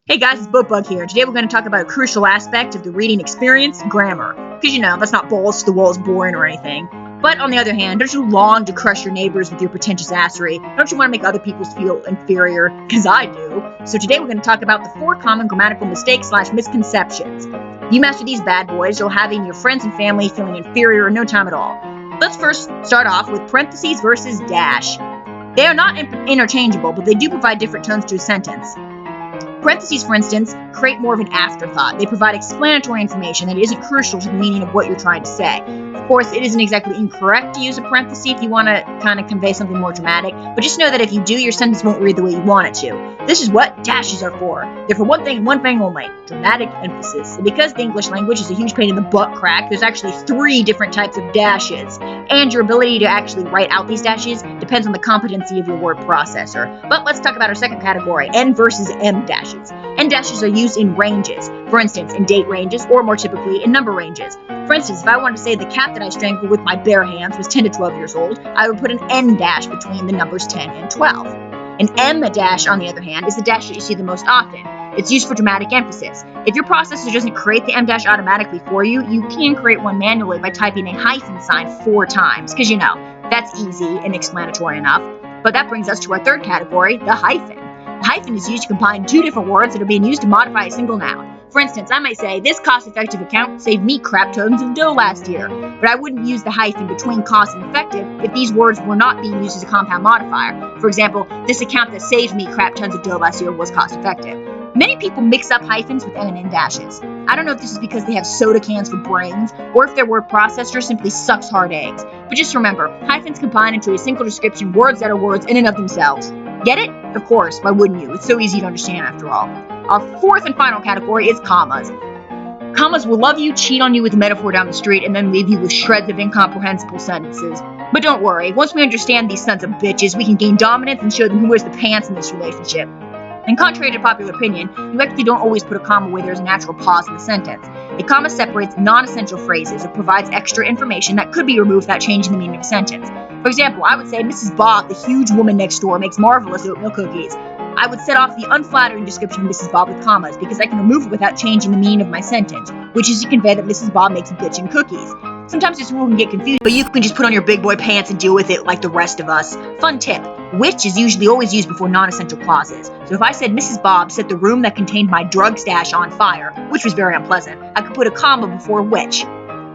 Hey guys, it's Bookbug here. Today we're going to talk about a crucial aspect of the reading experience, grammar. Because that's not balls to the walls boring or anything. But on the other hand, don't you long to crush your neighbors with your pretentious assery? Don't you want to make other people feel inferior? Because I do. So today we're going to talk about the 4 common grammatical mistakes / misconceptions. If you master these bad boys, you'll have your friends and family feeling inferior in no time at all. Let's first start off with parentheses versus dash. They are not interchangeable, but they do provide different tones to a sentence. Parentheses, for instance, create more of an afterthought. They provide explanatory information that isn't crucial to the meaning of what you're trying to say. Of course, it isn't exactly incorrect to use a parenthesis if you want to kind of convey something more dramatic, but just know that if you do, your sentence won't read the way you want it to. This is what dashes are for. They're for one thing and one thing only: dramatic emphasis. And because the English language is a huge pain in the butt crack, there's actually 3 different types of dashes. And your ability to actually write out these dashes depends on the competency of your word processor. But let's talk about our second category, N versus M dashes. N dashes are used in ranges. For instance, in date ranges, or more typically, in number ranges. For instance, if I wanted to say the cat that I strangled with my bare hands was 10 to 12 years old, I would put an N dash between the numbers 10 and 12. An M dash, on the other hand, is the dash that you see the most often. It's used for dramatic emphasis. If your processor doesn't create the M dash automatically for you, you can create one manually by typing a hyphen sign 4 times, because that's easy and explanatory enough. But that brings us to our third category, the hyphen. The hyphen is used to combine 2 different words that are being used to modify a single noun. For instance, I might say, this cost-effective account saved me crap tons of dough last year, but I wouldn't use the hyphen between cost and effective if these words were not being used as a compound modifier. For example, this account that saved me crap tons of dough last year was cost-effective. Many people mix up hyphens with M and N dashes. I don't know if this is because they have soda cans for brains, or if their word processor simply sucks hard eggs. But just remember, hyphens combine into a single description words that are words in and of themselves. Get it? Of course, why wouldn't you? It's so easy to understand after all. Our fourth and final category is commas. Commas will love you, cheat on you with a metaphor down the street, and then leave you with shreds of incomprehensible sentences. But don't worry, once we understand these sons of bitches, we can gain dominance and show them who wears the pants in this relationship. And contrary to popular opinion, you actually don't always put a comma where there's a natural pause in the sentence. A comma separates non-essential phrases or provides extra information that could be removed without changing the meaning of a sentence. For example, I would say, Mrs. Bob, the huge woman next door, makes marvelous oatmeal cookies. I would set off the unflattering description of Mrs. Bob with commas because I can remove it without changing the meaning of my sentence, which is to convey that Mrs. Bob makes bitchin' cookies. Sometimes this rule can get confused, but you can just put on your big boy pants and deal with it like the rest of us. Fun tip: which is usually always used before non-essential clauses. So if I said Mrs. Bob set the room that contained my drug stash on fire, which was very unpleasant, I could put a comma before which.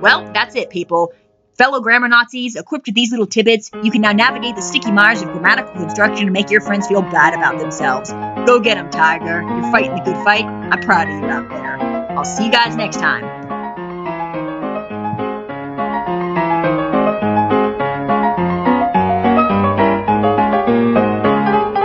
Well, that's it, people. Fellow grammar Nazis, equipped with these little tidbits, you can now navigate the sticky mires of grammatical construction and make your friends feel bad about themselves. Go get 'em, Tiger. You're fighting the good fight. I'm proud of you out there. I'll see you guys next time.